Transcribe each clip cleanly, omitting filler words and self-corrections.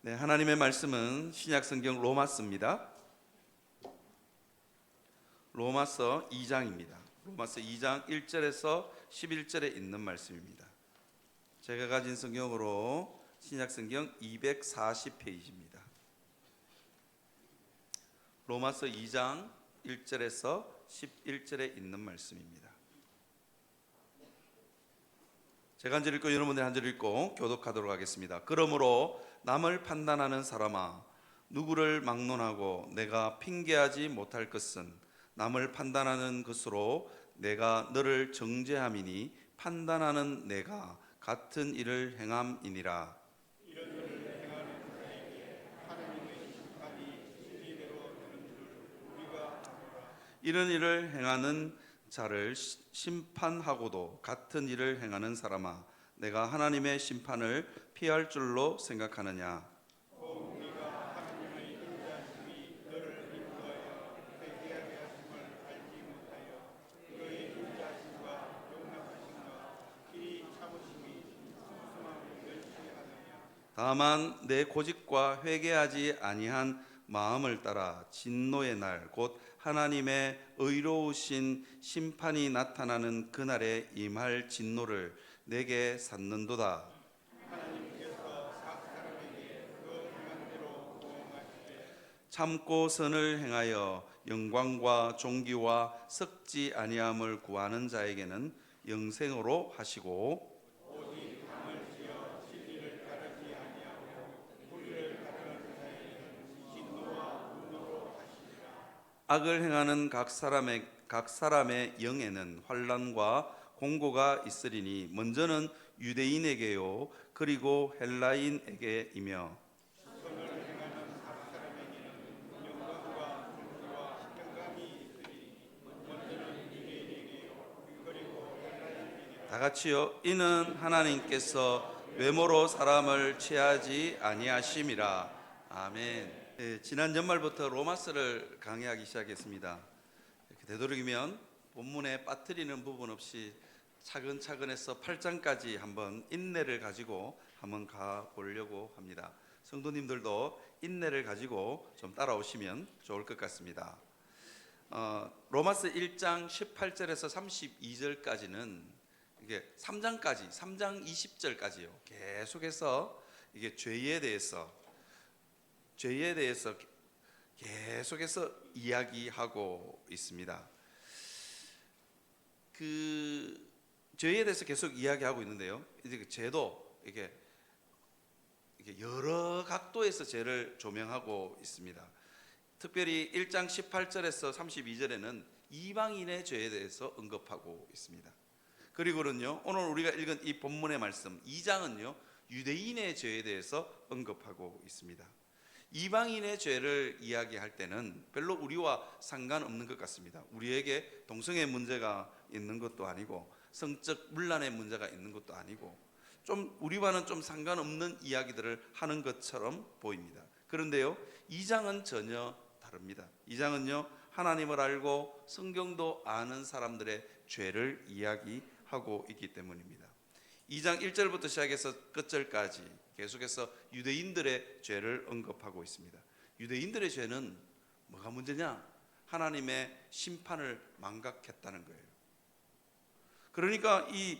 네, 하나님의 말씀은 신약성경 로마서입니다. 로마서 2장입니다. 로마서 2장 1절에서 11절에 있는 말씀입니다. 제가 가진 성경으로 신약성경 240페이지입니다. 로마서 2장 1절에서 11절에 있는 말씀입니다. 제가 한 절 읽고 여러분들 한 절 읽고 교독하도록 하겠습니다. 그러므로 남을 판단하는 사람아, 누구를 막론하고 내가 핑계하지 못할 것은 남을 판단하는 것으로 내가 너를 정죄함이니 판단하는 내가 같은 일을 행함이니라. 이런 일을 행하는 자를 심판하고도 같은 일을 행하는 사람아, 내가 하나님의 심판을 피할 줄로 생각하느냐? 다만 내 고집과 회개하지 아니한 마음을 따라 진노의 날 곧 하나님의 의로우신 심판이 나타나는 그날에 임할 진노를 내게 샀는도다. 참고 선을 행하여 영광과 존귀와 썩지 아니함을 구하는 자에게는 영생으로 하시고, 악을 행하는 각 사람의 영에는 환난과 공고가 있으리니 먼저는 유대인에게요 그리고 헬라인에게이며, 다 같이요. 이는 하나님께서 외모로 사람을 취하지 아니하심이라. 아멘. 네, 지난 연말부터 로마서를 강의하기 시작했습니다. 이렇게 되도록이면 본문에 빠뜨리는 부분 없이 차근차근 해서 8장까지 한번 인내를 가지고 한번 가보려고 합니다. 성도님들도 인내를 가지고 좀 따라오시면 좋을 것 같습니다. 로마서 1장 18절에서 32절까지는 이게 3장까지 3장 20절까지요. 계속해서 이게 죄에 대해서 계속해서 이야기하고 있습니다. 그 죄에 대해서 계속 이야기하고 있는데요. 이제 그 죄도 이게 여러 각도에서 죄를 조명하고 있습니다. 특별히 1장 18절에서 32절에는 이방인의 죄에 대해서 언급하고 있습니다. 그리고는요, 오늘 우리가 읽은 이 본문의 말씀 2장은요, 유대인의 죄에 대해서 언급하고 있습니다. 이방인의 죄를 이야기할 때는 별로 우리와 상관없는 것 같습니다. 우리에게 동성애 문제가 있는 것도 아니고 성적 문란의 문제가 있는 것도 아니고 좀 우리와는 좀 상관없는 이야기들을 하는 것처럼 보입니다. 그런데요, 2장은 전혀 다릅니다. 2장은요, 하나님을 알고 성경도 아는 사람들의 죄를 이야기하고 있기 때문입니다. 2장 1절부터 시작해서 끝절까지 계속해서 유대인들의 죄를 언급하고 있습니다. 유대인들의 죄는 뭐가 문제냐? 하나님의 심판을 망각했다는 거예요. 그러니까 이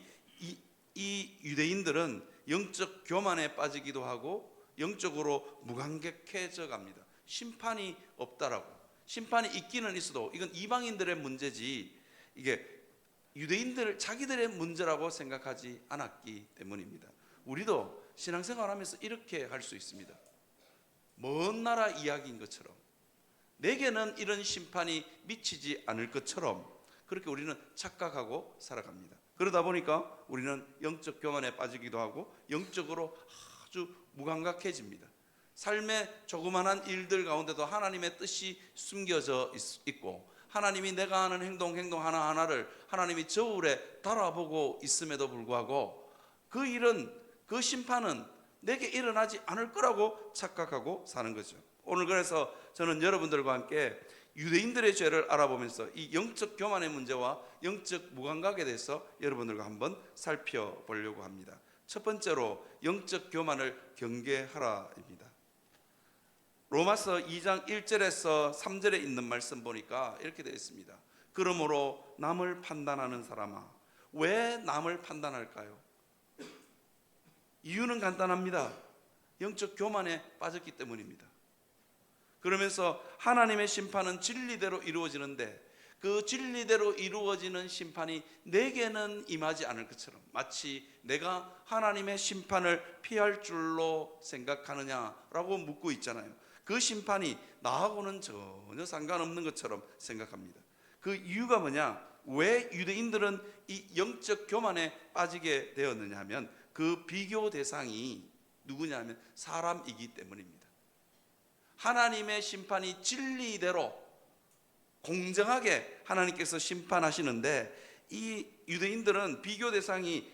유대인들은 영적 교만에 빠지기도 하고 영적으로 무감각해져 갑니다. 심판이 없다라고. 심판이 있기는 있어도 이건 이방인들의 문제지 이게 유대인들 자기들의 문제라고 생각하지 않았기 때문입니다. 우리도 신앙생활하면서 이렇게 할 수 있습니다. 먼 나라 이야기인 것처럼 내게는 이런 심판이 미치지 않을 것처럼 그렇게 우리는 착각하고 살아갑니다. 그러다 보니까 우리는 영적 교만에 빠지기도 하고 영적으로 아주 무감각해집니다. 삶의 조그마한 일들 가운데도 하나님의 뜻이 숨겨져 있고 하나님이 내가 하는 행동 하나하나를 하나님이 저울에 달아보고 있음에도 불구하고 그 일은 그 심판은 내게 일어나지 않을 거라고 착각하고 사는 거죠. 오늘 그래서 저는 여러분들과 함께 유대인들의 죄를 알아보면서 이 영적 교만의 문제와 영적 무감각에 대해서 여러분들과 한번 살펴보려고 합니다. 첫 번째로 영적 교만을 경계하라입니다. 로마서 2장 1절에서 3절에 있는 말씀 보니까 이렇게 되어 있습니다. 그러므로 남을 판단하는 사람아, 왜 남을 판단할까요? 이유는 간단합니다. 영적 교만에 빠졌기 때문입니다. 그러면서 하나님의 심판은 진리대로 이루어지는데 그 진리대로 이루어지는 심판이 내게는 임하지 않을 것처럼, 마치 내가 하나님의 심판을 피할 줄로 생각하느냐라고 묻고 있잖아요. 그 심판이 나하고는 전혀 상관없는 것처럼 생각합니다. 그 이유가 뭐냐? 왜 유대인들은 이 영적 교만에 빠지게 되었느냐 하면 그 비교 대상이 누구냐면 사람이기 때문입니다. 하나님의 심판이 진리대로 공정하게 하나님께서 심판하시는데 이 유대인들은 비교 대상이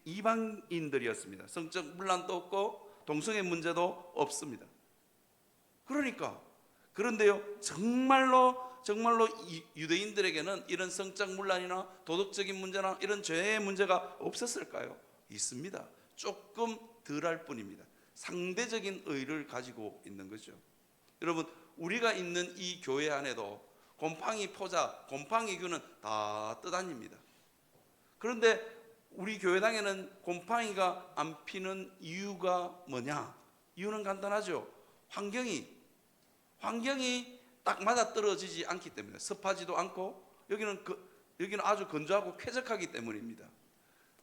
이방인들이었습니다. 성적 문란도 없고 동성애 문제도 없습니다. 그런데요, 정말로 유대인들에게는 이런 성적 문란이나 도덕적인 문제나 이런 죄의 문제가 없었을까요? 있습니다. 조금 덜할 뿐입니다. 상대적인 의의를 가지고 있는 거죠. 여러분, 우리가 있는 이 교회 안에도 곰팡이 포자, 곰팡이 균은 다 떠다닙니다. 그런데 우리 교회당에는 곰팡이가 안 피는 이유가 뭐냐? 이유는 간단하죠. 환경이 딱 맞아 떨어지지 않기 때문에, 습하지도 않고 여기는 아주 건조하고 쾌적하기 때문입니다.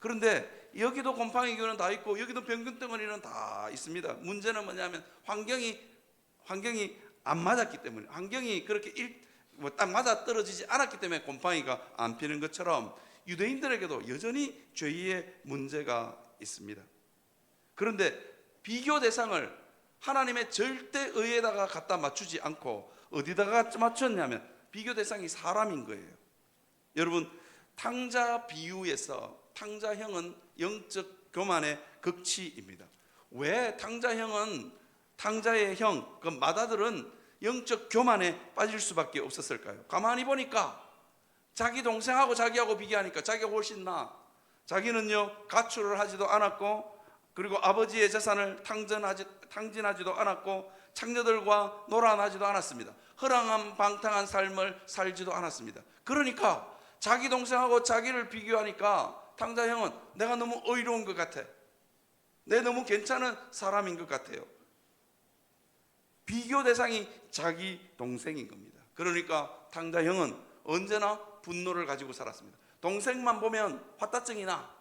그런데 여기도 곰팡이균은 다 있고 여기도 병균 덩어리는 다 있습니다. 문제는 뭐냐면 환경이 안 맞았기 때문에, 환경이 그렇게 딱 맞아 떨어지지 않았기 때문에 곰팡이가 안 피는 것처럼 유대인들에게도 여전히 죄의 문제가 있습니다. 그런데 비교 대상을 하나님의 절대의에다가 갖다 맞추지 않고 어디다가 맞췄냐면 비교 대상이 사람인 거예요. 여러분, 탕자 비유에서 탕자형은 영적 교만의 극치입니다. 왜 탕자의 형, 그 맏아들은 영적 교만에 빠질 수밖에 없었을까요? 가만히 보니까 자기 동생하고 자기하고 비교하니까 자기가 훨씬 나아. 자기는요 가출을 하지도 않았고, 그리고 아버지의 재산을 탕진하지도 않았고, 창녀들과 놀아나지도 않았습니다. 허랑한 방탕한 삶을 살지도 않았습니다. 그러니까 자기 동생하고 자기를 비교하니까 탕자 형은 내가 너무 의로운 것 같아, 내 너무 괜찮은 사람인 것 같아요. 비교 대상이 자기 동생인 겁니다. 그러니까 탕자 형은 언제나 분노를 가지고 살았습니다. 동생만 보면 화따증이 나,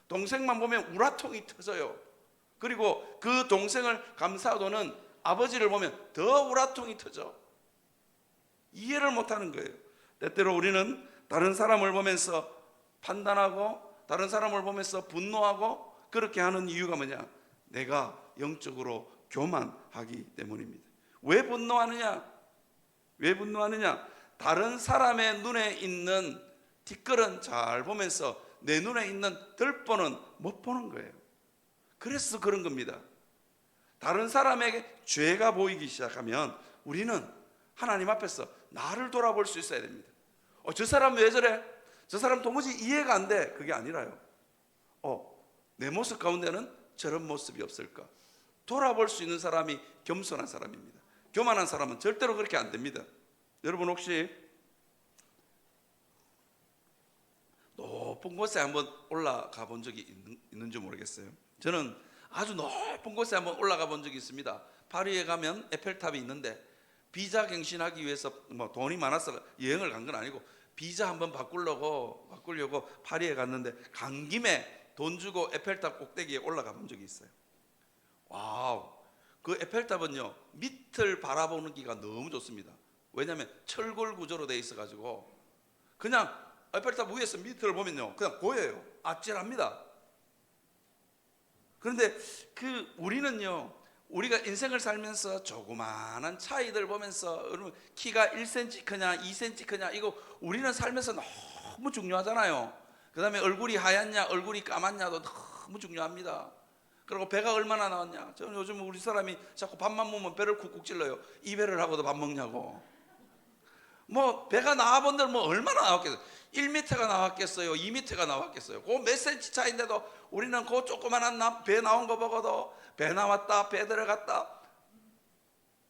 동생만 보면 우라통이 터져요. 그리고 그 동생을 감싸도는 아버지를 보면 더 우라통이 터져. 이해를 못하는 거예요. 때때로 우리는 다른 사람을 보면서 판단하고 다른 사람을 보면서 분노하고 그렇게 하는 이유가 뭐냐? 내가 영적으로 교만하기 때문입니다. 왜 분노하느냐? 다른 사람의 눈에 있는 뒷걸은 잘 보면서 내 눈에 있는 덜보는 못 보는 거예요. 그래서 그런 겁니다. 다른 사람에게 죄가 보이기 시작하면 우리는 하나님 앞에서 나를 돌아볼 수 있어야 됩니다. 저 사람 왜 저래? 저 사람 도무지 이해가 안 돼. 그게 아니라요. 내 모습 가운데는 저런 모습이 없을까? 돌아볼 수 있는 사람이 겸손한 사람입니다. 교만한 사람은 절대로 그렇게 안 됩니다. 여러분, 혹시 높은 곳에 한번 올라가 본 적이 있는지 모르겠어요. 저는 아주 높은 곳에 한번 올라가 본 적이 있습니다. 파리에 가면 에펠탑이 있는데 비자 갱신하기 위해서 돈이 많아서 여행을 간 건 아니고 비자 한번 바꾸려고 파리에 갔는데 간 김에 돈 주고 에펠탑 꼭대기에 올라가 본 적이 있어요. 와우, 그 에펠탑은요 밑을 바라보는 기가 너무 좋습니다. 왜냐하면 철골 구조로 돼 있어가지고 그냥 에펠탑 위에서 밑을 보면요 그냥 보여요. 아찔합니다. 그런데 우리는요, 우리가 인생을 살면서 조그마한 차이들 보면서, 여러분 키가 1cm 크냐 2cm 크냐 이거 우리는 살면서 너무 중요하잖아요. 그 다음에 얼굴이 하얗냐 얼굴이 까맣냐도 너무 중요합니다. 그리고 배가 얼마나 나왔냐. 저는 요즘 우리 사람이 자꾸 밥만 먹으면 배를 쿡쿡 찔러요. 이배를 하고도 밥 먹냐고. 배가 나와본들 얼마나 나왔겠어요? 1m가 나왔겠어요? 2m가 나왔겠어요? 그 몇 cm 차인데도 우리는 그 조그만한 배 나온 거 보고도 배 나왔다, 배 들어갔다.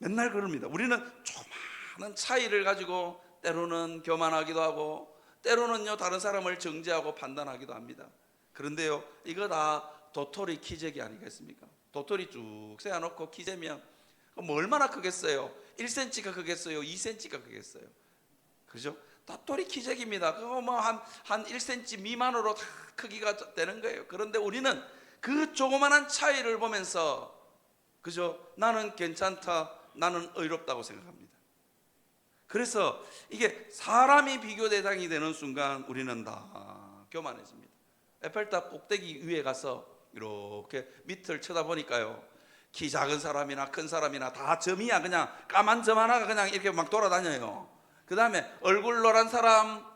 맨날 그럽니다. 우리는 조그마한 차이를 가지고 때로는 교만하기도 하고 때로는요 다른 사람을 정죄하고 판단하기도 합니다. 그런데요 이거 다 도토리 키재기 아니겠습니까? 도토리 쭉 세워놓고 키재면 뭐 얼마나 크겠어요? 1cm가 크겠어요? 2cm가 크겠어요? 그죠? 도토리 키재기입니다. 그거 뭐 한 1cm 미만으로 다 크기가 되는 거예요. 그런데 우리는 그 조그만한 차이를 보면서 그죠? 나는 괜찮다, 나는 의롭다고 생각합니다. 그래서 이게 사람이 비교 대상이 되는 순간 우리는 다 교만해집니다. 에펠탑 꼭대기 위에 가서 이렇게 밑을 쳐다보니까요 키 작은 사람이나 큰 사람이나 다 점이야. 그냥 까만 점 하나가 그냥 이렇게 막 돌아다녀요. 그 다음에 얼굴 노란 사람,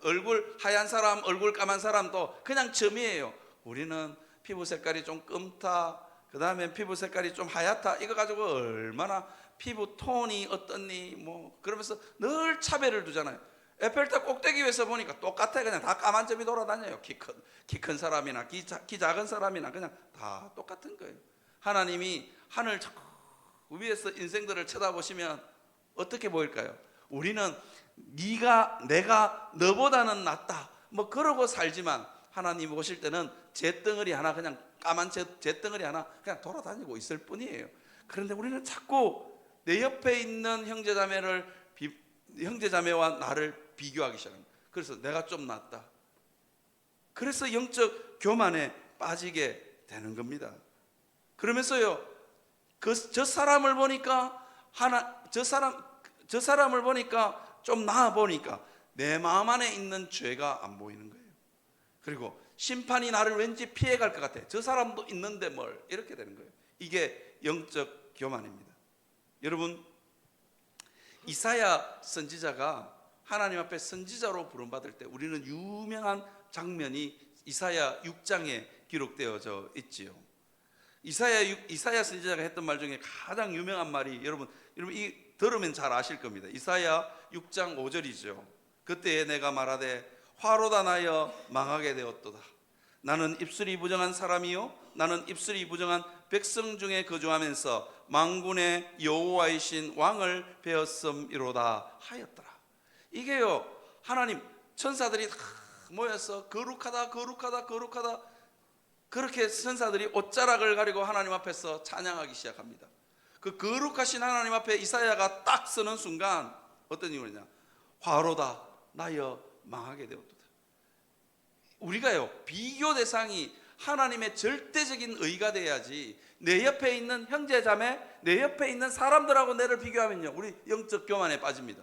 얼굴 하얀 사람, 얼굴 까만 사람도 그냥 점이에요. 우리는 피부 색깔이 좀 끔타, 그 다음에 피부 색깔이 좀 하얗다, 이거 가지고 얼마나 피부 톤이 어떻니 뭐 그러면서 늘 차별을 두잖아요. 에펠탑 꼭대기 위에서 보니까 똑같아. 그냥 다 까만 점이 돌아다녀요. 키 큰 사람이나 키 작은 사람이나 그냥 다 똑같은 거예요. 하나님이 하늘 위에서 인생들을 쳐다보시면 어떻게 보일까요? 우리는 내가 너보다는 낫다 뭐 그러고 살지만 하나님 보실 때는 잿덩어리 하나, 그냥 까만 잿덩어리 하나 그냥 돌아다니고 있을 뿐이에요. 그런데 우리는 자꾸 내 옆에 있는 형제자매와 나를 비교하기 시작합니다. 그래서 내가 좀 낫다. 그래서 영적 교만에 빠지게 되는 겁니다. 그러면서요 저 사람을 보니까 저 사람을 보니까 좀 나아 보니까 내 마음 안에 있는 죄가 안 보이는 거예요. 그리고 심판이 나를 왠지 피해갈 것 같아. 저 사람도 있는데 뭘, 이렇게 되는 거예요. 이게 영적 교만입니다. 여러분, 이사야 선지자가 하나님 앞에 선지자로 부름받을 때 우리는 유명한 장면이 이사야 6장에 기록되어져 있지요. 이사야 선지자가 했던 말 중에 가장 유명한 말이 여러분 이 들으면 잘 아실 겁니다. 이사야 6장 5절이죠. 그때 내가 말하되 화로다 나여 망하게 되었도다. 나는 입술이 부정한 사람이요 나는 입술이 부정한 백성 중에 거주하면서 만군의 여호와이신 왕을 배웠음이로다 하였더라. 이게요 하나님 천사들이 다 모여서 거룩하다 그렇게 천사들이 옷자락을 가리고 하나님 앞에서 찬양하기 시작합니다. 그 거룩하신 하나님 앞에 이사야가 딱 서는 순간 어떤 이유냐? 화로다 나여 망하게 되었도다. 우리가요 비교 대상이 하나님의 절대적인 의가 돼야지 내 옆에 있는 형제자매, 내 옆에 있는 사람들하고 나를 비교하면요 우리 영적 교만에 빠집니다.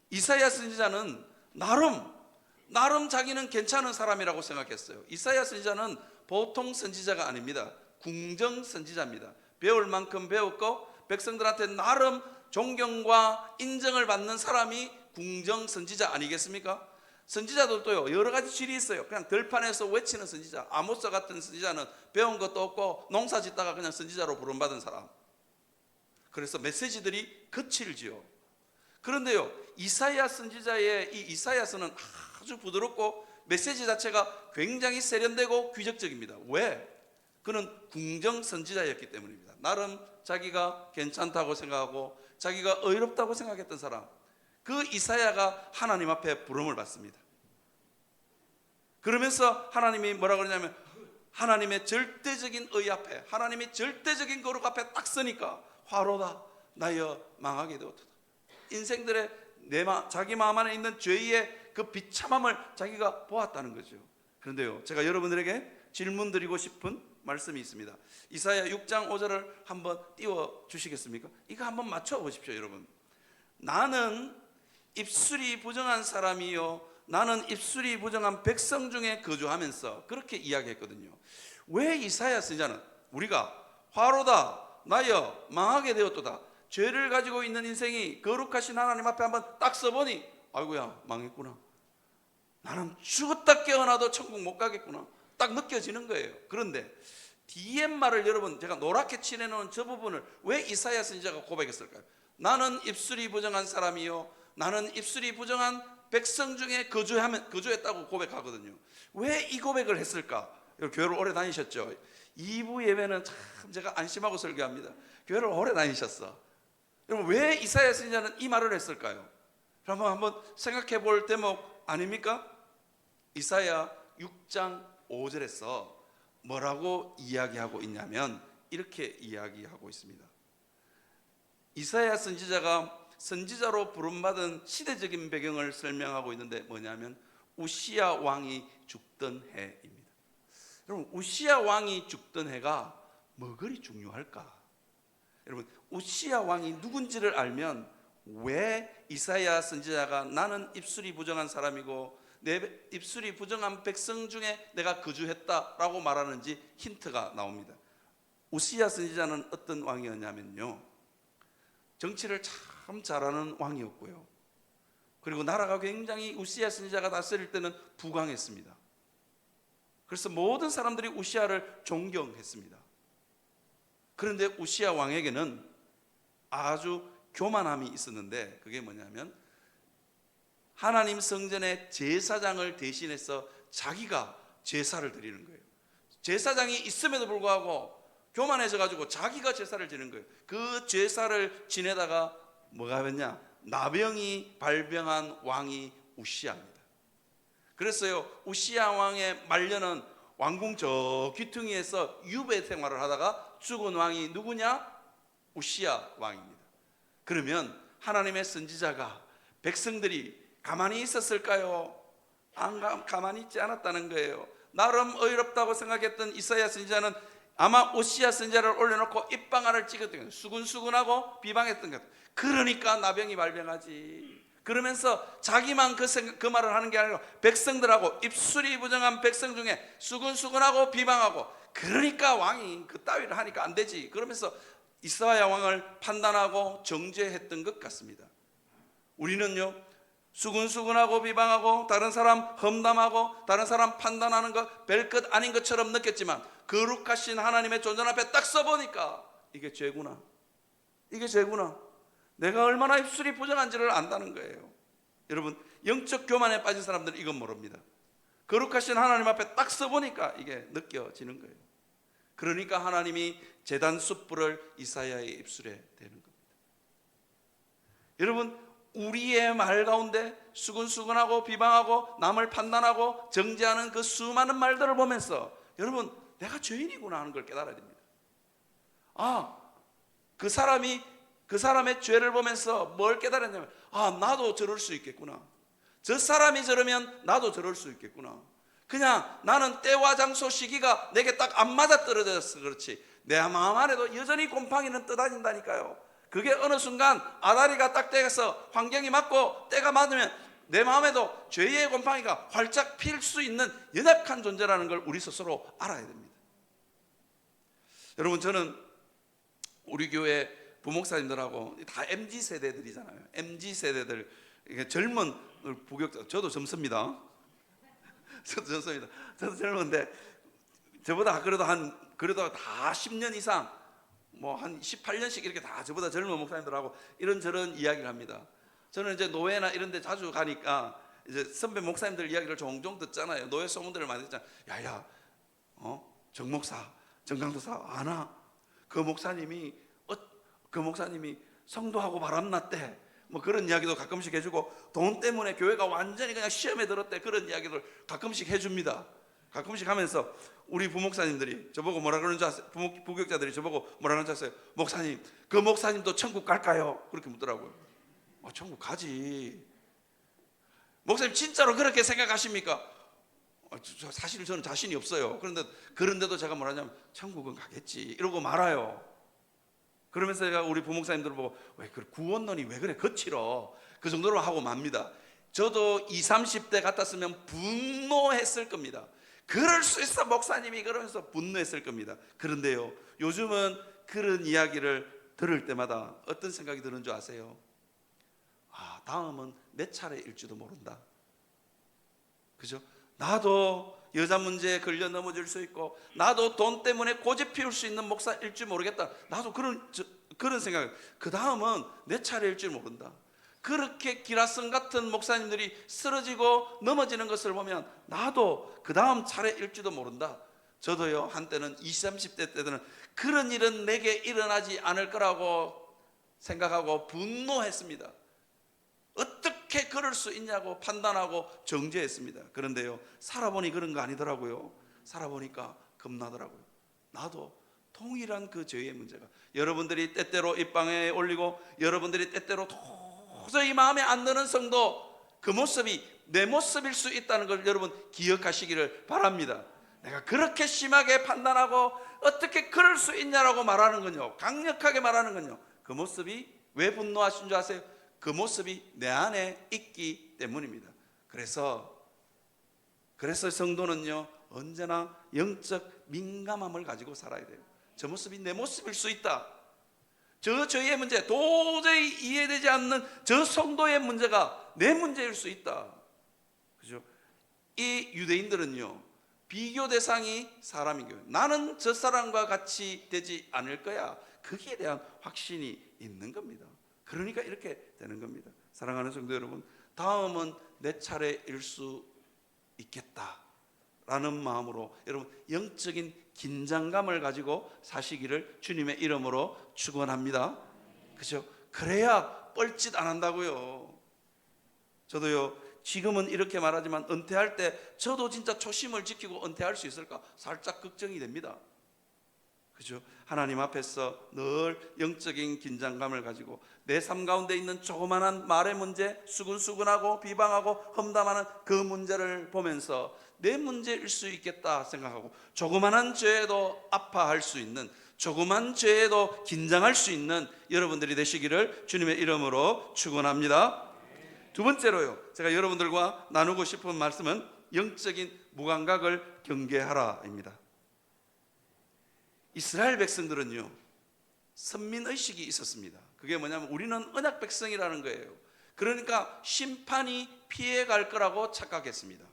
이사야 선지자는 나름 자기는 괜찮은 사람이라고 생각했어요. 이사야 선지자는 보통 선지자가 아닙니다. 궁정 선지자입니다. 배울 만큼 배웠고 백성들한테 나름 존경과 인정을 받는 사람이 궁정 선지자 아니겠습니까? 선지자들도요 여러 가지 질이 있어요. 그냥 들판에서 외치는 선지자, 아모스 같은 선지자는 배운 것도 없고 농사 짓다가 그냥 선지자로 부름받은 사람. 그래서 메시지들이 거칠지요. 그런데요 이사야 선지자의 이 이사야서는 아주 부드럽고 메시지 자체가 굉장히 세련되고 귀적적입니다. 왜? 그는 궁정 선지자였기 때문입니다. 나름 자기가 괜찮다고 생각하고 자기가 의롭다고 생각했던 사람, 그 이사야가 하나님 앞에 부름을 받습니다. 그러면서 하나님이 뭐라고 그러냐면 하나님의 절대적인 의 앞에, 하나님의 절대적인 거룩 앞에 딱 서니까 화로다 나여 망하게 되었다. 인생들의 자기 마음 안에 있는 죄의 그 비참함을 자기가 보았다는 거죠. 그런데요 제가 여러분들에게 질문 드리고 싶은 말씀이 있습니다. 이사야 6장 5절을 한번 띄워 주시겠습니까? 이거 한번 맞춰 보십시오. 여러분, 나는 입술이 부정한 사람이요 나는 입술이 부정한 백성 중에 거주하면서 그렇게 이야기했거든요. 왜 이사야 선지자는 우리가 화로다 나여 망하게 되었도다, 죄를 가지고 있는 인생이 거룩하신 하나님 앞에 한번 딱 써보니 아이고야 망했구나, 나는 죽었다 깨어나도 천국 못 가겠구나 딱 느껴지는 거예요. 그런데 뒤에 말을 여러분 제가 노랗게 칠해놓은 저 부분을 왜 이사야 선지자가 고백했을까요? 나는 입술이 부정한 사람이요 나는 입술이 부정한 백성 중에 거주했다고 고백하거든요. 왜 이 고백을 했을까? 교회를 오래 다니셨죠? 2부 예배는 참 제가 안심하고 설교합니다. 교회를 오래 다니셨어. 여러분, 왜 이사야 선지자는 이 말을 했을까요? 한번 생각해 볼 대목 아닙니까? 이사야 6장 5절에서 뭐라고 이야기하고 있냐면 이렇게 이야기하고 있습니다. 이사야 선지자가 선지자로 부름받은 시대적인 배경을 설명하고 있는데 뭐냐면 우시야 왕이 죽던 해입니다. 여러분, 우시야 왕이 죽던 해가 뭐 그리 중요할까? 여러분, 우시야 왕이 누군지를 알면 왜 이사야 선지자가 나는 입술이 부정한 사람이고 내 입술이 부정한 백성 중에 내가 거주했다라고 말하는지 힌트가 나옵니다. 우시야 선지자는 어떤 왕이었냐면요, 정치를 참 잘하는 왕이었고요, 그리고 나라가 굉장히 우시야 선지자가 다스릴 때는 부강했습니다. 그래서 모든 사람들이 우시야를 존경했습니다. 그런데 우시야 왕에게는 아주 교만함이 있었는데 그게 뭐냐면 하나님 성전의 제사장을 대신해서 자기가 제사를 드리는 거예요. 제사장이 있음에도 불구하고 교만해져 가지고 자기가 제사를 지는 거예요. 그 제사를 지내다가 뭐가 됐냐? 나병이 발병한 왕이 우시야입니다. 그랬어요. 우시야 왕의 말년은 왕궁 저 귀퉁이에서 유배 생활을 하다가 죽은 왕이 누구냐? 우시야 왕입니다. 그러면 하나님의 선지자가 백성들이 가만히 있었을까요? 가만히 있지 않았다는 거예요. 나름 어이롭다고 생각했던 이사야 선지자는 아마 우시야 선지자를 올려놓고 입방아를 찍었던 거예요. 수근수근하고 비방했던 것. 그러니까 나병이 발병하지. 그러면서 자기만 그 말을 하는 게 아니라 백성들하고 입술이 부정한 백성 중에 수근수근하고 비방하고, 그러니까 왕이 그 따위를 하니까 안 되지. 그러면서 이사야 왕을 판단하고 정죄했던 것 같습니다. 우리는요, 수근수근하고 비방하고 다른 사람 험담하고 다른 사람 판단하는 것 별것 아닌 것처럼 느꼈지만 거룩하신 하나님의 존전 앞에 딱 써보니까 이게 죄구나, 이게 죄구나, 내가 얼마나 입술이 부정한지를 안다는 거예요. 여러분, 영적 교만에 빠진 사람들은 이건 모릅니다. 거룩하신 하나님 앞에 딱 써보니까 이게 느껴지는 거예요. 그러니까 하나님이 제단 숯불을 이사야의 입술에 대는 겁니다. 여러분, 우리의 말 가운데 수근수근하고 비방하고 남을 판단하고 정죄하는 그 수많은 말들을 보면서 여러분, 내가 죄인이구나 하는 걸 깨달아야 됩니다. 그 사람의 죄를 보면서 뭘 깨달았냐면 나도 저럴 수 있겠구나. 저 사람이 저러면 나도 저럴 수 있겠구나. 그냥 나는 때와 장소 시기가 내게 딱 안 맞아 떨어져서 그렇지 내 마음 안에도 여전히 곰팡이는 떠다닌다니까요. 그게 어느 순간 아다리가 딱 떼서 환경이 맞고 때가 맞으면 내 마음에도 죄의 곰팡이가 활짝 필 수 있는 연약한 존재라는 걸 우리 스스로 알아야 됩니다. 여러분, 저는 우리 교회 부목사님들하고 다 MZ세대들이잖아요. MZ세대들, 젊은 부교육자, 저도 젊습니다. 저도 젊은데 저보다 그래도 다 10년 이상 뭐 한 18년씩 이렇게 다 저보다 젊은 목사님들하고 이런저런 이야기를 합니다. 저는 이제 노회나 이런 데 자주 가니까 이제 선배 목사님들 이야기를 종종 듣잖아요. 노회 소문들을 많이 듣잖아요. 야야, 정 목사, 정강도사 아나? 그 목사님이 성도하고 바람났대. 뭐 그런 이야기도 가끔씩 해주고, 돈 때문에 교회가 완전히 그냥 시험에 들었대. 그런 이야기를 가끔씩 해줍니다. 가끔씩 하면서 우리 부목사님들이 저보고 뭐라 그러는지 아세요? 부교육자들이 저보고 뭐라 그러는지 아세요? 목사님, 그 목사님도 천국 갈까요? 그렇게 묻더라고요. 천국 가지. 목사님 진짜로 그렇게 생각하십니까? 사실 저는 자신이 없어요. 그런데도 제가 뭐라냐면 천국은 가겠지 이러고 말아요. 그러면서 제가 우리 부목사님들 보고 왜 그 구원론이 왜 그래 거칠어, 그 정도로 하고 맙니다. 저도 20, 30대 같았으면 분노했을 겁니다. 그럴 수 있어 목사님이, 그러면서 분노했을 겁니다. 그런데요, 요즘은 그런 이야기를 들을 때마다 어떤 생각이 드는 줄 아세요? 다음은 내 차례일지도 모른다. 그죠? 나도 여자 문제에 걸려 넘어질 수 있고, 나도 돈 때문에 고집 피울 수 있는 목사일지 모르겠다. 나도 그런 생각. 그 다음은 내 차례일지 모른다. 그렇게 기라성 같은 목사님들이 쓰러지고 넘어지는 것을 보면 나도 그 다음 차례일지도 모른다. 저도요, 한때는 20, 30대 때는 그런 일은 내게 일어나지 않을 거라고 생각하고 분노했습니다. 어떻게 그럴 수 있냐고 판단하고 정죄했습니다. 그런데요, 살아보니 그런 거 아니더라고요. 살아보니까 겁나더라고요. 나도 동일한 그 죄의 문제가, 여러분들이 때때로 입방에 올리고 여러분들이 때때로 도저히 마음에 안 드는 성도, 그 모습이 내 모습일 수 있다는 걸 여러분 기억하시기를 바랍니다. 내가 그렇게 심하게 판단하고 어떻게 그럴 수 있냐라고 말하는 건요, 강력하게 말하는 건요, 그 모습이 왜 분노하신 줄 아세요? 그 모습이 내 안에 있기 때문입니다. 그래서 성도는요, 언제나 영적 민감함을 가지고 살아야 돼요. 저 모습이 내 모습일 수 있다. 저 죄의 문제, 도저히 이해되지 않는 저 성도의 문제가 내 문제일 수 있다. 그죠? 이 유대인들은요, 비교 대상이 사람인 거예요. 나는 저 사람과 같이 되지 않을 거야. 거기에 대한 확신이 있는 겁니다. 그러니까 이렇게 되는 겁니다. 사랑하는 성도 여러분, 다음은 내 차례일 수 있겠다라는 마음으로 여러분 영적인 긴장감을 가지고 사시기를 주님의 이름으로 축원합니다. 그죠? 그래야 뻘짓 안 한다고요. 저도요, 지금은 이렇게 말하지만 은퇴할 때 저도 진짜 초심을 지키고 은퇴할 수 있을까 살짝 걱정이 됩니다. 그죠? 하나님 앞에서 늘 영적인 긴장감을 가지고 내 삶 가운데 있는 조그만한 말의 문제, 수근수근하고 비방하고 험담하는 그 문제를 보면서 내 문제일 수 있겠다 생각하고, 조그만한 죄에도 아파할 수 있는, 조그만 죄에도 긴장할 수 있는 여러분들이 되시기를 주님의 이름으로 축원합니다. 두 번째로요, 제가 여러분들과 나누고 싶은 말씀은 영적인 무감각을 경계하라입니다. 이스라엘 백성들은요, 선민의식이 있었습니다. 그게 뭐냐면 우리는 언약 백성이라는 거예요. 그러니까 심판이 피해갈 거라고 착각했습니다.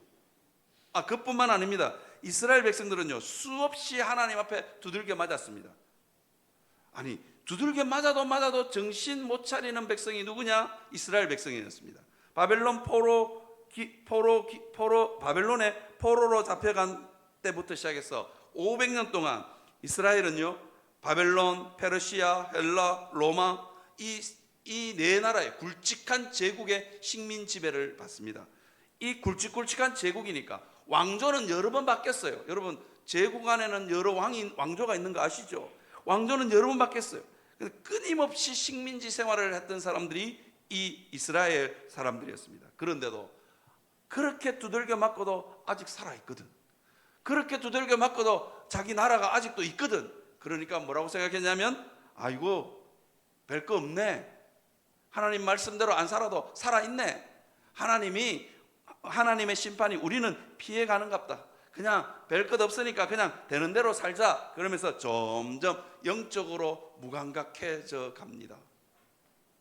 그뿐만 아닙니다. 이스라엘 백성들은요, 수없이 하나님 앞에 두들겨 맞았습니다. 아니, 두들겨 맞아도 정신 못 차리는 백성이 누구냐? 이스라엘 백성이었습니다. 바벨론 바벨론의 포로로 잡혀간 때부터 시작해서 500년 동안 이스라엘은요, 바벨론, 페르시아, 헬라, 로마, 이 네 나라의 굵직한 제국의 식민 지배를 받습니다. 이 굵직굵직한 제국이니까 왕조는 여러 번 바뀌었어요. 여러분, 제국 안에는 여러 왕조가 있는 거 아시죠? 왕조는 여러 번 바뀌었어요. 끊임없이 식민지 생활을 했던 사람들이 이 이스라엘 사람들이었습니다. 그런데도 그렇게 두들겨 맞고도 아직 살아있거든. 그렇게 두들겨 맞고도 자기 나라가 아직도 있거든. 그러니까 뭐라고 생각했냐면, 아이고 별거 없네, 하나님 말씀대로 안 살아도 살아있네, 하나님의 심판이 우리는 피해가는갑다, 그냥 별것 없으니까 그냥 되는 대로 살자, 그러면서 점점 영적으로 무감각해져 갑니다.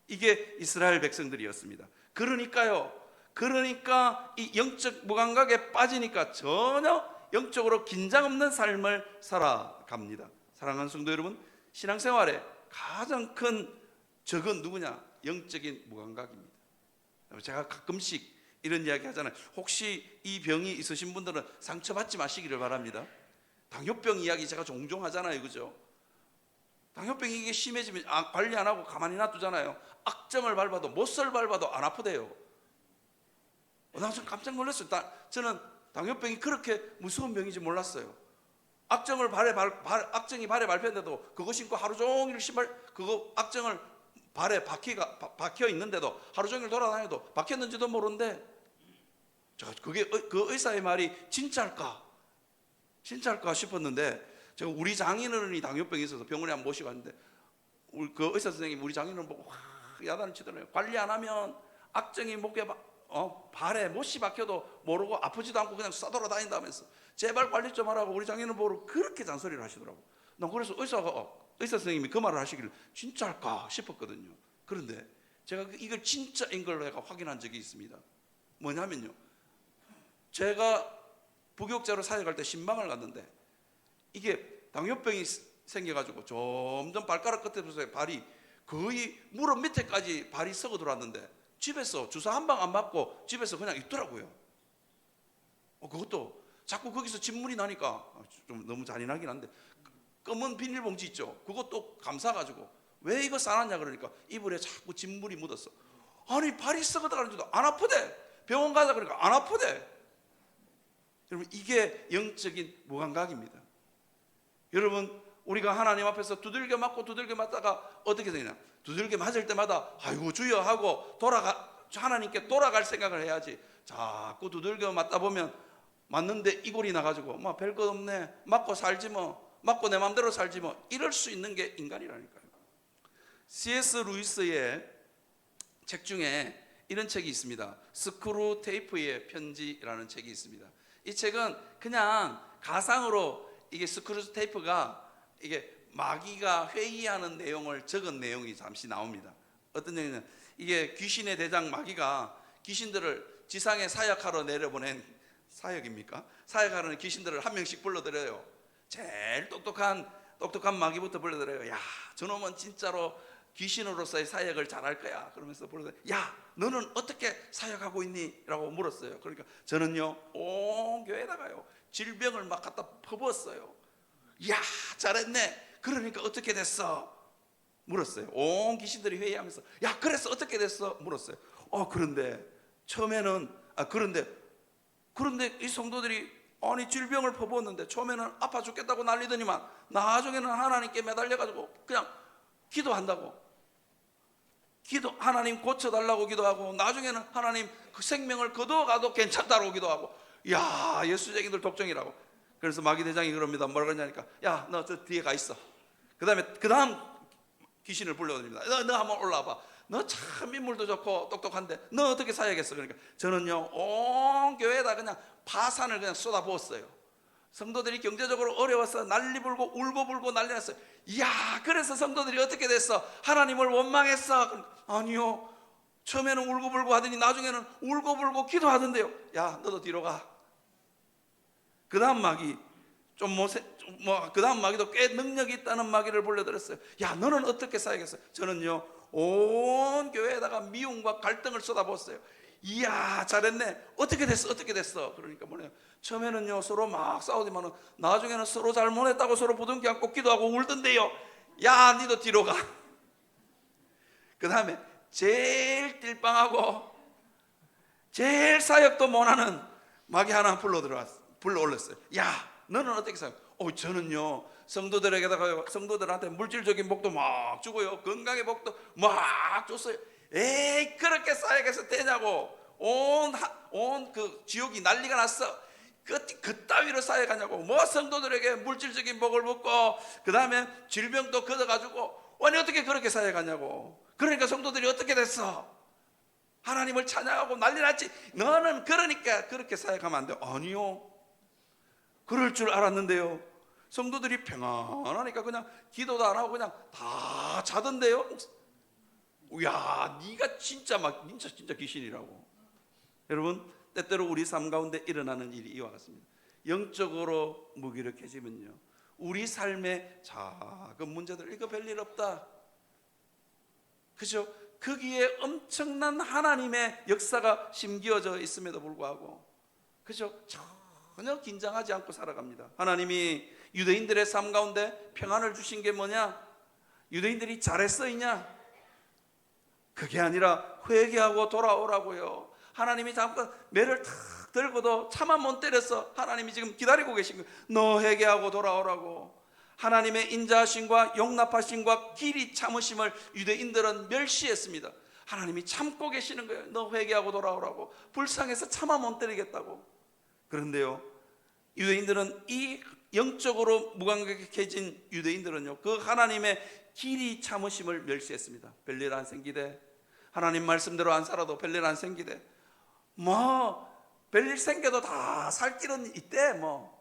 이게 이스라엘 백성들이었습니다. 그러니까 이 영적 무감각에 빠지니까 전혀 영적으로 긴장 없는 삶을 살아갑니다. 사랑하는 성도 여러분, 신앙생활에 가장 큰 적은 누구냐? 영적인 무감각입니다. 제가 가끔씩 이런 이야기 하잖아요. 혹시 이 병이 있으신 분들은 상처받지 마시기를 바랍니다. 당뇨병 이야기 제가 종종 하잖아요. 그죠? 당뇨병이 이게 심해지면 관리 안 하고 가만히 놔두잖아요. 악정을 밟아도, 못을 밟아도 안 아프대요. 나 좀 깜짝 놀랐어요. 저는 당뇨병이 그렇게 무서운 병인지 몰랐어요. 악정이 발에 밟혔는데도 그거 신고 하루 종일 그거 악정을 발에 박혀 있는데도 하루 종일 돌아다녀도 박혔는지도 모르는데, 그 의사의 말이 진짜일까 싶었는데, 제가 우리 장인어른이 당뇨병이 있어서 병원에 한번 모시고 왔는데, 그 의사 선생님이 우리 장인어른 보고 야단을 치더라고요. 관리 안 하면 악정이 목에 발에 못이 박혀도 모르고 아프지도 않고 그냥 싸돌아다닌다면서 제발 관리 좀 하라고 우리 장인어른 보고 그렇게 잔소리를 하시더라고. 난 그래서 의사 선생님이 그 말을 하시길래 진짜일까 싶었거든요. 그런데 제가 이걸 진짜인 걸로 내가 확인한 적이 있습니다. 뭐냐면요, 제가 부교육자로 사역할 때 신방을 갔는데, 이게 당뇨병이 생겨가지고 점점 발가락 끝에부터 발이 거의 무릎 밑에까지 발이 썩어 들어왔는데, 집에서 주사 한 방 안 맞고 집에서 그냥 있더라고요. 그것도 자꾸 거기서 진물이 나니까 좀 너무 잔인하긴 한데 검은 비닐봉지 있죠. 그것도 감싸가지고 왜 이거 싸놨냐 그러니까 이불에 자꾸 진물이 묻었어. 아니 발이 썩어가는데도 안 아프대. 병원 가자 그러니까 안 아프대. 여러분 이게 영적인 무감각입니다. 여러분 우리가 하나님 앞에서 두들겨 맞고 두들겨 맞다가 어떻게 되냐? 두들겨 맞을 때마다 아이고 주여 하고 하나님께 돌아갈 생각을 해야지. 자꾸 두들겨 맞다 보면 맞는데 이골이 나가지고 뭐 별것 없네, 맞고 살지 뭐, 맞고 내 마음대로 살지 뭐, 이럴 수 있는 게 인간이라니까요. C.S. 루이스의 책 중에 이런 책이 있습니다. 스크루 테이프의 편지라는 책이 있습니다. 이 책은 그냥 가상으로 이게 스크루 테이프가 이게 마귀가 회의하는 내용을 적은 내용이 잠시 나옵니다. 어떤 내용이냐면 이게 귀신의 대장 마귀가 귀신들을 지상에 사역하러 내려보낸 사역입니까? 사역하는 귀신들을 한 명씩 불러들여요. 제일 똑똑한 마귀부터 불러들여요. 야, 저놈은 진짜로 귀신으로서의 사역을 잘할 거야. 그러면서 불러들여요. 야, 너는 어떻게 사역하고 있니? 라고 물었어요. 그러니까 저는요 온 교회에다가요 질병을 막 갖다 퍼부었어요. 야, 잘했네. 그러니까 어떻게 됐어? 물었어요. 온 귀신들이 회의하면서 야, 그래서 어떻게 됐어? 물었어요. 그런데 처음에는 그런데 이 성도들이 아니 질병을 퍼부었는데 처음에는 아파 죽겠다고 난리더니만 나중에는 하나님께 매달려가지고 그냥 기도한다고, 하나님 고쳐달라고 기도하고, 나중에는 하나님 그 생명을 거두어가도 괜찮다고 기도하고. 야, 예수쟁이들 독종이라고. 그래서 마귀대장이 그럽니다. 뭐라 그러냐니까 야, 너 저 뒤에 가 있어. 그 다음 귀신을 불러드립니다. 너 한번 올라와봐. 너 참 인물도 좋고 똑똑한데 너 어떻게 사역했어? 그러니까 저는요 온 교회에다 그냥 파산을 그냥 쏟아부었어요. 성도들이 경제적으로 어려워서 난리 불고 울고 불고 난리 났어요. 이야, 그래서 성도들이 어떻게 됐어? 하나님을 원망했어? 그러니까, 아니요, 처음에는 울고 불고 하더니 나중에는 울고 불고 기도하던데요. 야, 너도 뒤로 가. 그 다음 마귀 그 다음 마귀도 꽤 능력이 있다는 마귀를 불러들였어요. 야, 너는 어떻게 사역했어? 저는요 온 교회에다가 미움과 갈등을 쏟아부었어요. 이야, 잘했네. 어떻게 됐어? 그러니까 뭐냐, 처음에는요 서로 막 싸우지만 나중에는 서로 잘못했다고 서로 부둥켜 안고 기도하고 울던데요. 야, 니도 뒤로 가. 그 다음에 제일 띨빵하고 제일 사역도 못하는 마귀 하나 불러 올렸어요. 야, 너는 어떻게 사역? 저는요 성도들한테 물질적인 복도 막 주고요, 건강의 복도 막 줬어요. 에이, 그렇게 사역해서 되냐고. 온 그 지옥이 난리가 났어. 그따위로 사역하냐고. 뭐 성도들에게 물질적인 복을 붓고 그 다음에 질병도 걷어가지고 아니 어떻게 그렇게 사역하냐고. 그러니까 성도들이 어떻게 됐어? 하나님을 찬양하고 난리 났지. 너는 그러니까 그렇게 사역하면 안 돼. 아니요, 그럴 줄 알았는데요. 성도들이 평안하니까 그냥 기도도 안 하고 그냥 다 자던데요. 야, 네가 진짜 귀신이라고. 여러분, 때때로 우리 삶 가운데 일어나는 일이 이와 같습니다. 영적으로 무기력해지면요 우리 삶의 작은 문제들, 이거 별일 없다, 그죠? 거기에 엄청난 하나님의 역사가 심기어져 있음에도 불구하고, 그죠? 전혀 긴장하지 않고 살아갑니다. 하나님이 유대인들의 삶 가운데 평안을 주신 게 뭐냐? 유대인들이 잘했어이냐? 그게 아니라 회개하고 돌아오라고요. 하나님이 잠깐 매를 탁 들고도 차마 못 때려서 하나님이 지금 기다리고 계신 거예요. 너 회개하고 돌아오라고. 하나님의 인자하심과 용납하심과 길이 참으심을 유대인들은 멸시했습니다. 하나님이 참고 계시는 거예요. 너 회개하고 돌아오라고. 불쌍해서 차마 못 때리겠다고. 그런데요, 유대인들은 이 영적으로 무감각해진 유대인들은요 그 하나님의 길이 참으심을 멸시했습니다. 별일 안 생기대. 하나님 말씀대로 안 살아도 별일 안 생기대. 뭐 별일 생겨도 다 살 길은 있대. 뭐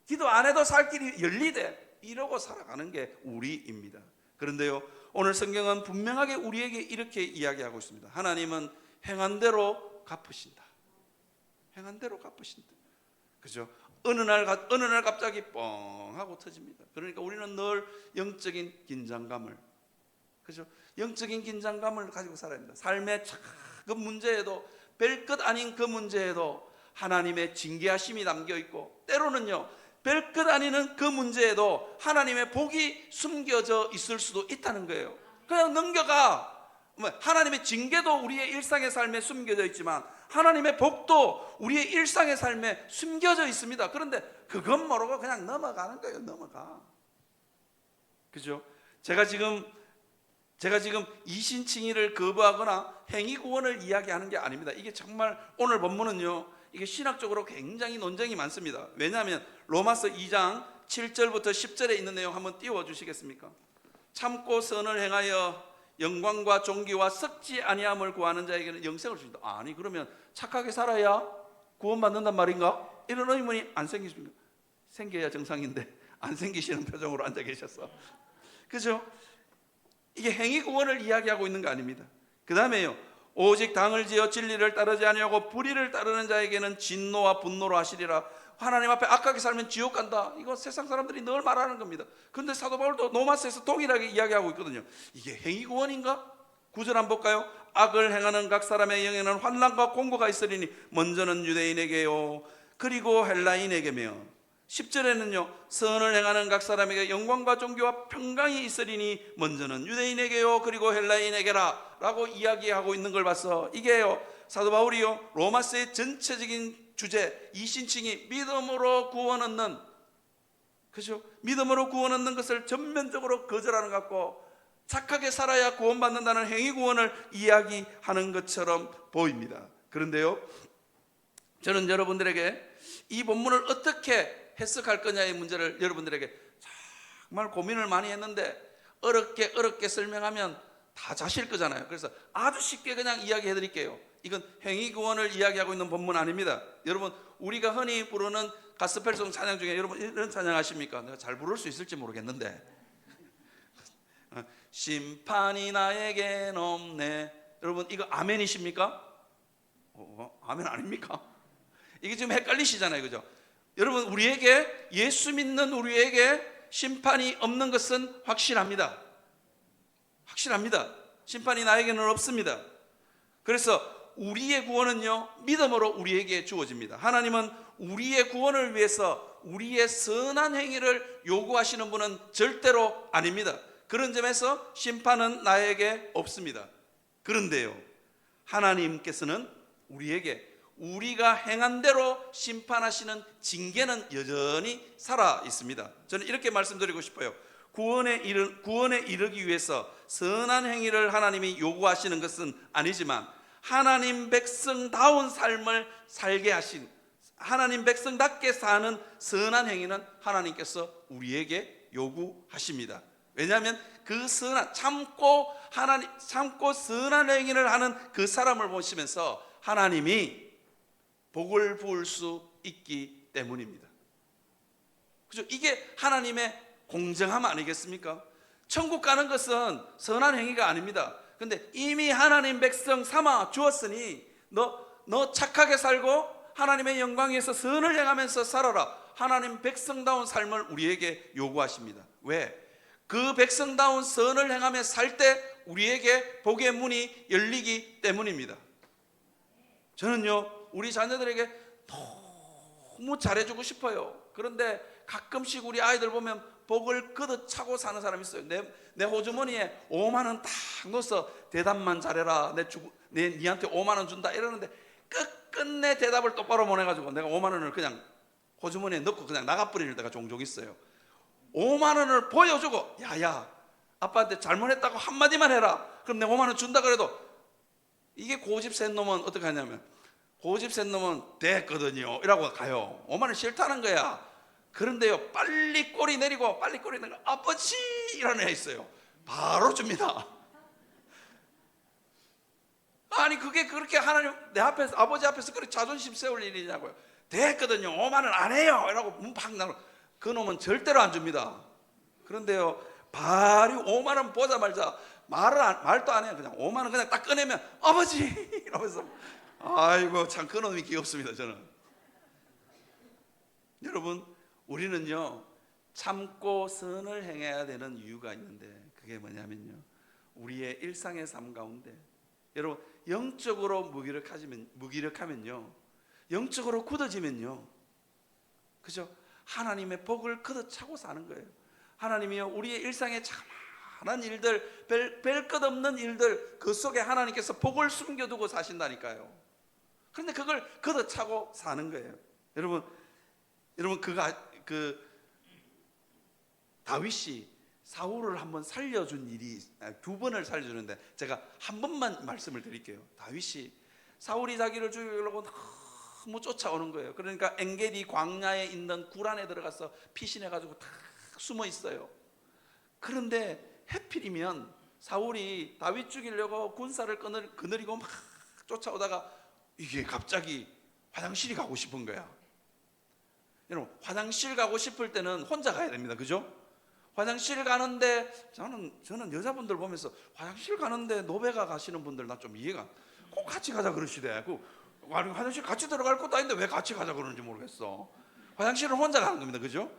기도 안 해도 살 길이 열리대. 이러고 살아가는 게 우리입니다. 그런데요 오늘 성경은 분명하게 우리에게 이렇게 이야기하고 있습니다. 하나님은 행한 대로 갚으신다. 행한 대로 갚으신다. 그죠? 어느 날 갑자기 뻥 하고 터집니다. 그러니까 우리는 늘 영적인 긴장감을, 그죠? 영적인 긴장감을 가지고 살아야 합니다. 삶의 작은 문제에도, 별것 아닌 그 문제에도 하나님의 징계하심이 담겨 있고, 때로는요 별것 아니는 그 문제에도 하나님의 복이 숨겨져 있을 수도 있다는 거예요. 그냥 넘겨가. 하나님의 징계도 우리의 일상의 삶에 숨겨져 있지만 하나님의 복도 우리의 일상의 삶에 숨겨져 있습니다. 그런데 그것 모르고 그냥 넘어가는 거예요. 넘어가. 그죠? 제가 지금 이신칭의를 거부하거나 행위구원을 이야기하는 게 아닙니다. 이게 정말 오늘 본문은요, 이게 신학적으로 굉장히 논쟁이 많습니다. 왜냐하면 로마서 2장 7절부터 10절에 있는 내용 한번 띄워주시겠습니까? 참고 선을 행하여 영광과 존귀와 썩지 아니함을 구하는 자에게는 영생을 주신다. 아니 그러면 착하게 살아야 구원받는단 말인가? 이런 의문이 안 생기십니까? 생겨야 정상인데 안 생기시는 표정으로 앉아 계셨어. 그죠? 이게 행위 구원을 이야기하고 있는 거 아닙니다. 그 다음에요, 오직 당을 지어 진리를 따르지 아니하고 불의를 따르는 자에게는 진노와 분노로 하시리라. 하나님 앞에 악하게 살면 지옥 간다. 이거 세상 사람들이 늘 말하는 겁니다. 그런데 사도 바울도 로마서에서 동일하게 이야기하고 있거든요. 이게 행위 구원인가? 9절 한번 볼까요? 악을 행하는 각 사람의 영에는 환난과 공고가 있으리니 먼저는 유대인에게요 그리고 헬라인에게며, 10절에는요 선을 행하는 각 사람에게 영광과 존귀와 평강이 있으리니 먼저는 유대인에게요 그리고 헬라인에게라 라고 이야기하고 있는 걸 봐서, 이게요 사도 바울이요 로마서의 전체적인 주제 이신칭이 믿음으로 구원 얻는, 그죠? 믿음으로 구원 얻는 것을 전면적으로 거절하는 것 같고 착하게 살아야 구원받는다는 행위 구원을 이야기하는 것처럼 보입니다. 그런데요, 저는 여러분들에게 이 본문을 어떻게 해석할 거냐의 문제를 여러분들에게 정말 고민을 많이 했는데, 어렵게 설명하면 다 자실 거잖아요. 그래서 아주 쉽게 그냥 이야기해 드릴게요. 이건 행위 구원을 이야기하고 있는 본문 아닙니다. 여러분, 우리가 흔히 부르는 가스펠송 찬양 중에 여러분 이런 찬양 아십니까? 내가 잘 부를 수 있을지 모르겠는데 심판이 나에겐 없네. 여러분 이거 아멘이십니까? 아멘 아닙니까? 이게 지금 헷갈리시잖아요. 그죠? 여러분, 우리에게, 예수 믿는 우리에게 심판이 없는 것은 확실합니다. 확실합니다. 심판이 나에게는 없습니다. 그래서 우리의 구원은요 믿음으로 우리에게 주어집니다. 하나님은 우리의 구원을 위해서 우리의 선한 행위를 요구하시는 분은 절대로 아닙니다. 그런 점에서 심판은 나에게 없습니다. 그런데요, 하나님께서는 우리에게 우리가 행한 대로 심판하시는 징계는 여전히 살아 있습니다. 저는 이렇게 말씀드리고 싶어요. 구원에 이르기 위해서 선한 행위를 하나님이 요구하시는 것은 아니지만 하나님 백성다운 삶을 살게 하신, 하나님 백성답게 사는 선한 행위는 하나님께서 우리에게 요구하십니다. 왜냐하면 그 선한, 참고 선한 행위를 하는 그 사람을 보시면서 하나님이 복을 부을 수 있기 때문입니다. 그죠? 이게 하나님의 공정함 아니겠습니까? 천국 가는 것은 선한 행위가 아닙니다. 근데 이미 하나님 백성 삼아 주었으니 너 착하게 살고 하나님의 영광 위에서 선을 행하면서 살아라. 하나님 백성다운 삶을 우리에게 요구하십니다. 왜? 그 백성다운 선을 행하며 살 때 우리에게 복의 문이 열리기 때문입니다. 저는요 우리 자녀들에게 너무 잘해주고 싶어요. 그런데 가끔씩 우리 아이들 보면 복을 걷어 차고 사는 사람이 있어요. 내 호주머니에 5만 원 딱 넣어서 대답만 잘해라, 니한테 5만 원 준다 이러는데 끝끝내 대답을 똑바로 못 해가지고 내가 5만 원을 그냥 호주머니에 넣고 그냥 나가버리는 때가 종종 있어요. 5만 원을 보여주고 야야 아빠한테 잘못했다고 한마디만 해라, 그럼 내가 5만 원 준다 그래도, 이게 고집 센 놈은 어떻게 하냐면, 고집 센 놈은 됐거든요 이라고 가요. 5만 원 싫다는 거야. 그런데요 빨리 꼬리 내리고 아버지 이라는 애 있어요. 바로 줍니다. 아니 그게 그렇게 하나님 내 앞에서, 아버지 앞에서 그렇게 자존심 세울 일이냐고요. 됐거든요 5만 원 안 해요 이라고 문 팍 나고, 그 놈은 절대로 안 줍니다. 그런데요 바로 5만 원 보자마자 말도 안 해요. 그냥 5만 원 그냥 딱 꺼내면 아버지 이러면서, 아이고 참 그 놈이 귀엽습니다. 저는 여러분, 우리는요 참고 선을 행해야 되는 이유가 있는데, 그게 뭐냐면요 우리의 일상의 삶 가운데 여러분 영적으로 무기력하면요 영적으로 굳어지면요, 그죠? 하나님의 복을 걷어차고 사는 거예요. 하나님이요, 우리의 일상에 참한 일들, 별 것 없는 일들, 그 속에 하나님께서 복을 숨겨두고 사신다니까요. 그런데 그걸 걷어차고 사는 거예요. 여러분 다윗이 사울을 한번 살려준 일이, 두 번을 살려주는데 제가 한 번만 말씀을 드릴게요. 다윗이 사울이 자기를 죽이려고 너무 쫓아오는 거예요. 그러니까 엔게디 광야에 있는 굴 안에 들어가서 피신해가지고 다 숨어 있어요. 그런데 해필이면 사울이 다윗 죽이려고 군사를 거느리고 막 쫓아오다가 이게 갑자기 화장실이 가고 싶은 거야. 여러분, 화장실 가고 싶을 때는 혼자 가야 됩니다. 그죠? 화장실 가는데 저는 여자분들 보면서 화장실 가는데 노베가 가시는 분들 나 좀 이해가, 꼭 같이 가자 그러시대. 화장실 같이 들어갈 것도 아닌데 왜 같이 가자 그러는지 모르겠어. 화장실은 혼자 가는 겁니다. 그죠?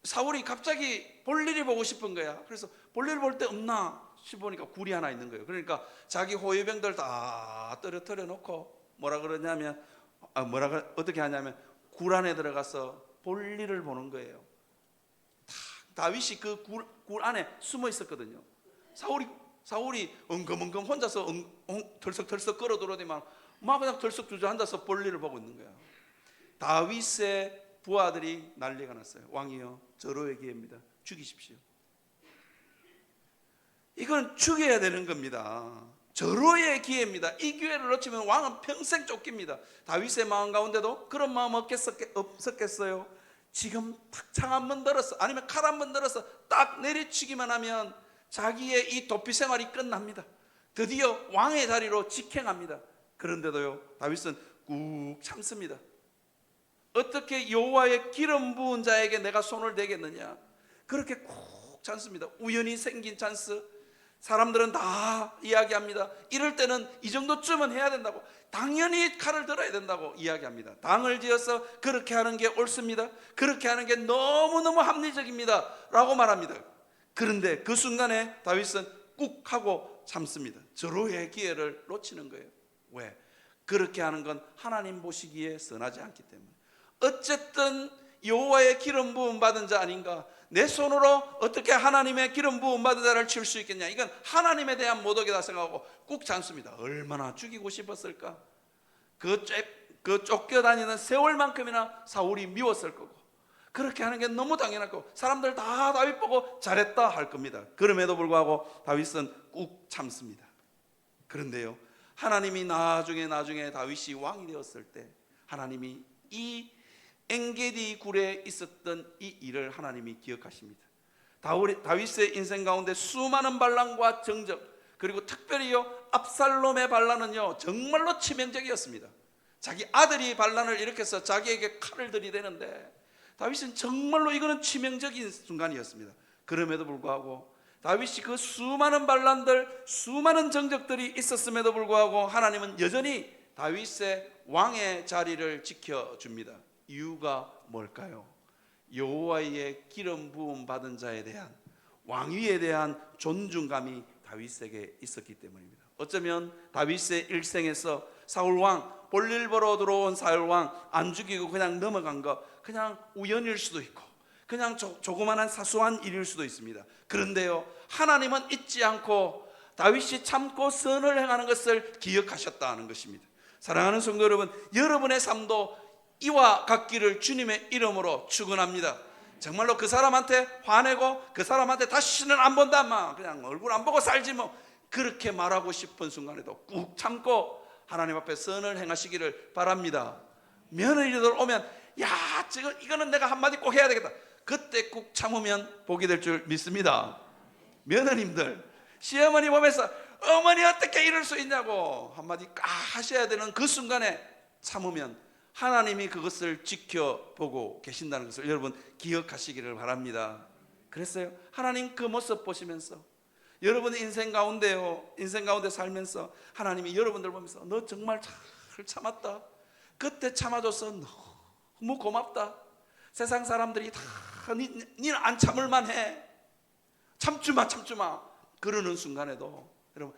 사울이 갑자기 볼일이 보고 싶은 거야. 그래서 볼일 볼 데 없나 싶으니까 굴이 하나 있는 거예요. 그러니까 자기 호위병들 다 떨어뜨려 놓고 어떻게 하냐면 굴 안에 들어가서 볼일을 보는 거예요. 다윗이 그 굴 안에 숨어 있었거든요. 사울이 엉금엉금 혼자서 덜썩덜썩 걸어 들어오더니만 막 그냥 덜썩 주저앉아서 볼일을 보고 있는 거야. 다윗의 부하들이 난리가 났어요. 왕이여, 절호의 기회입니다. 죽이십시오. 이건 죽여야 되는 겁니다. 절호의 기회입니다. 이 기회를 놓치면 왕은 평생 쫓깁니다. 다윗의 마음 가운데도 그런 마음 없었겠어요? 지금 탁 창 한 번 들어서, 아니면 칼 한 번 들어서 딱 내리치기만 하면 자기의 이 도피 생활이 끝납니다. 드디어 왕의 자리로 직행합니다. 그런데도요, 다윗은 꾹 참습니다. 어떻게 여호와의 기름 부은 자에게 내가 손을 대겠느냐, 그렇게 꾹 참습니다. 우연히 생긴 찬스. 사람들은 다 이야기합니다. 이럴 때는 이 정도쯤은 해야 된다고, 당연히 칼을 들어야 된다고 이야기합니다. 당을 지어서 그렇게 하는 게 옳습니다. 그렇게 하는 게 너무너무 합리적입니다 라고 말합니다. 그런데 그 순간에 다윗은 꾹 하고 참습니다. 절호의 기회를 놓치는 거예요. 왜? 그렇게 하는 건 하나님 보시기에 선하지 않기 때문에. 어쨌든 여호와의 기름 부음 받은 자 아닌가, 내 손으로 어떻게 하나님의 기름 부음 받은 자를 칠 수 있겠냐, 이건 하나님에 대한 모독이다 생각하고 꾹 참습니다. 얼마나 죽이고 싶었을까. 그 쫓겨다니는 세월만큼이나 사울이 미웠을 거고, 그렇게 하는 게 너무 당연할 거고, 사람들 다 다윗 보고 잘했다 할 겁니다. 그럼에도 불구하고 다윗은 꾹 참습니다. 그런데요, 하나님이 나중에 다윗이 왕이 되었을 때 하나님이 이 엔게디 굴에 있었던 이 일을 하나님이 기억하십니다. 다윗의 인생 가운데 수많은 반란과 정적, 그리고 특별히요 압살롬의 반란은요 정말로 치명적이었습니다. 자기 아들이 반란을 일으켜서 자기에게 칼을 들이대는데 다윗은 정말로 이거는 치명적인 순간이었습니다. 그럼에도 불구하고 다윗이 그 수많은 반란들, 수많은 정적들이 있었음에도 불구하고 하나님은 여전히 다윗의 왕의 자리를 지켜줍니다. 이유가 뭘까요? 여호와의 기름 부음 받은 자에 대한, 왕위에 대한 존중감이 다윗에게 있었기 때문입니다. 어쩌면 다윗의 일생에서 사울왕, 볼일 보러 들어온 사울왕 안 죽이고 그냥 넘어간 거 그냥 우연일 수도 있고, 그냥 조그만한 사소한 일일 수도 있습니다. 그런데요, 하나님은 잊지 않고 다윗이 참고 선을 행하는 것을 기억하셨다는 것입니다. 사랑하는 성도 여러분, 여러분의 삶도 이와 같기를 주님의 이름으로 축원합니다. 정말로 그 사람한테 화내고 그 사람한테 다시는 안 본다, 그냥 얼굴 안 보고 살지 뭐, 그렇게 말하고 싶은 순간에도 꾹 참고 하나님 앞에 선을 행하시기를 바랍니다. 며느리들 오면 이거는 내가 한마디 꼭 해야 되겠다, 그때 꾹 참으면 복이 될 줄 믿습니다. 며느님들, 시어머니 보면서 어머니 어떻게 이럴 수 있냐고 한마디 하셔야 되는 그 순간에 참으면 하나님이 그것을 지켜보고 계신다는 것을 여러분 기억하시기를 바랍니다. 그랬어요. 하나님 그 모습 보시면서 여러분의 인생 가운데 살면서 하나님이 여러분들 보면서 너 정말 잘 참았다, 그때 참아줘서 너무 고맙다, 세상 사람들이 다 니는 안 참을 만해, 참지마 그러는 순간에도 여러분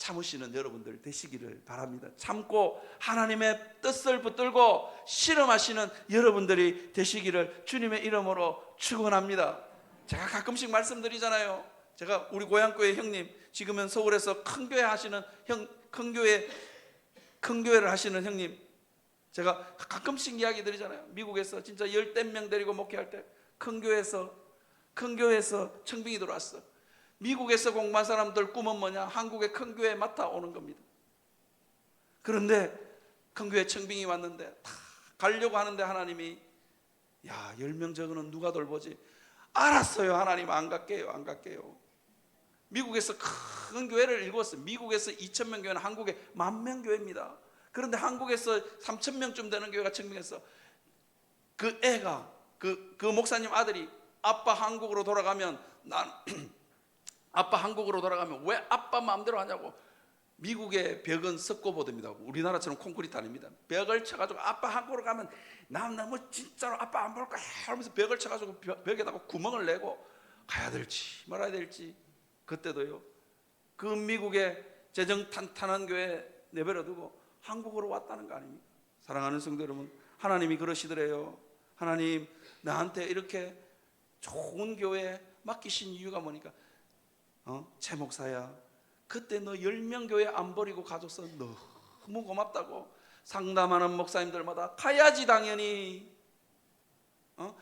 참으시는 여러분들 되시기를 바랍니다. 참고 하나님의 뜻을 붙들고 실험하시는 여러분들이 되시기를 주님의 이름으로 축원합니다. 제가 가끔씩 말씀드리잖아요. 제가 우리 고향교회 형님, 지금은 서울에서 큰 교회 하시는 큰 교회를 하시는 형님, 제가 가끔씩 이야기 드리잖아요. 미국에서 진짜 10명 데리고 목회할 때 큰 교회에서 청빙이 들어왔어. 미국에서 공부한 사람들 꿈은 뭐냐? 한국의 큰 교회 맡아 오는 겁니다. 그런데 큰 교회 청빙이 왔는데 다 가려고 하는데 하나님이, 야, 10명 저거는 누가 돌보지? 알았어요, 하나님, 안 갈게요. 미국에서 큰 교회를 읽었어요. 미국에서 2,000명 교회는 한국의 10,000명 교회입니다. 그런데 한국에서 3,000명쯤 되는 교회가 청빙했어. 그 애가 그 목사님 아들이 아빠 한국으로 돌아가면 왜 아빠 마음대로 하냐고. 미국의 벽은 석고보드입니다. 우리나라처럼 콘크리트 아닙니다. 벽을 쳐가지고 아빠 한국으로 가면 난 너무 진짜로 아빠 안 볼 거야 하면서 벽을 쳐가지고 벽에다가 구멍을 내고 가야 될지 말아야 될지. 그때도요, 그 미국의 재정 탄탄한 교회 내버려두고 한국으로 왔다는 거 아닙니까? 사랑하는 성도 여러분, 하나님이 그러시더래요. 하나님, 나한테 이렇게 좋은 교회 맡기신 이유가 뭐니까, 최 목사야, 그때 너 10명 교회 안 버리고 가줘서 너무 고맙다고. 상담하는 목사님들마다 가야지 당연히.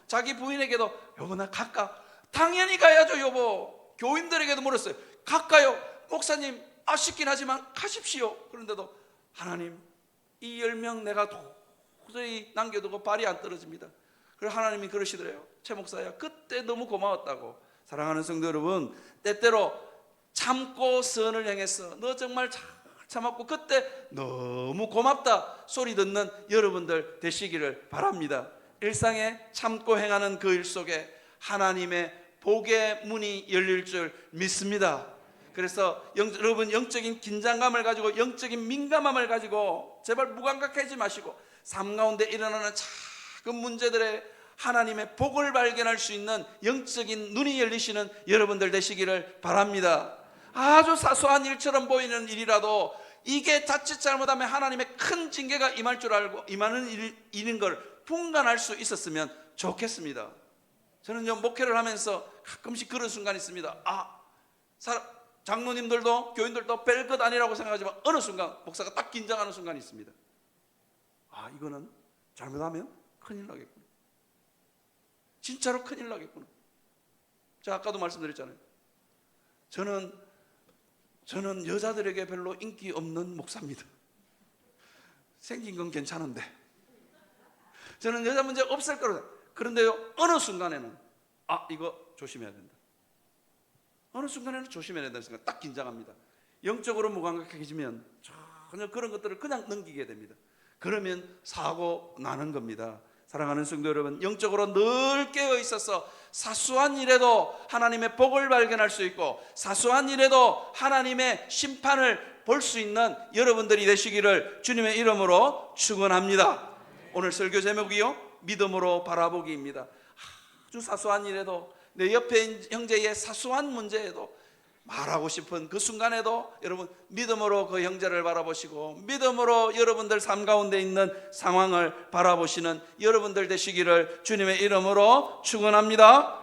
자기 부인에게도 여보 나 갈까? 당연히 가야죠 여보. 교인들에게도 물었어요. 갈까요? 목사님 아쉽긴 하지만 가십시오. 그런데도 하나님, 이 10명 내가 도저히 남겨두고 발이 안 떨어집니다. 그래서 하나님이 그러시더래요. 최 목사야, 그때 너무 고마웠다고. 사랑하는 성도 여러분, 때때로 참고 선을 행했어. 너 정말 잘 참았고 그때 너무 고맙다 소리 듣는 여러분들 되시기를 바랍니다. 일상에 참고 행하는 그 일 속에 하나님의 복의 문이 열릴 줄 믿습니다. 그래서 여러분, 영적인 긴장감을 가지고, 영적인 민감함을 가지고 제발 무감각하지 마시고 삶 가운데 일어나는 작은 문제들에 하나님의 복을 발견할 수 있는 영적인 눈이 열리시는 여러분들 되시기를 바랍니다. 아주 사소한 일처럼 보이는 일이라도 이게 자칫 잘못하면 하나님의 큰 징계가 임할 줄 알고 임하는 일인 걸 분간할 수 있었으면 좋겠습니다. 저는 목회를 하면서 가끔씩 그런 순간이 있습니다. 장로님들도 교인들도 별것 아니라고 생각하지만 어느 순간 목사가 딱 긴장하는 순간이 있습니다. 이거는 잘못하면 큰일 나겠구나. 진짜로 큰일 나겠구나. 제가 아까도 말씀드렸잖아요. 저는 여자들에게 별로 인기 없는 목사입니다. 생긴 건 괜찮은데 저는 여자 문제 없을 거라고. 그런데요, 어느 순간에는 이거 조심해야 된다. 어느 순간에는 조심해야 된다는 생각, 딱 긴장합니다. 영적으로 무감각해지면 전혀 그런 것들을 그냥 넘기게 됩니다. 그러면 사고 나는 겁니다. 사랑하는 성도 여러분, 영적으로 늘 깨어 있어서 사소한 일에도 하나님의 복을 발견할 수 있고 사소한 일에도 하나님의 심판을 볼 수 있는 여러분들이 되시기를 주님의 이름으로 축원합니다. 오늘 설교 제목이요, 믿음으로 바라보기입니다. 아주 사소한 일에도, 내 옆에 형제의 사소한 문제에도, 말하고 싶은 그 순간에도 여러분 믿음으로 그 형제를 바라보시고 믿음으로 여러분들 삶 가운데 있는 상황을 바라보시는 여러분들 되시기를 주님의 이름으로 축원합니다.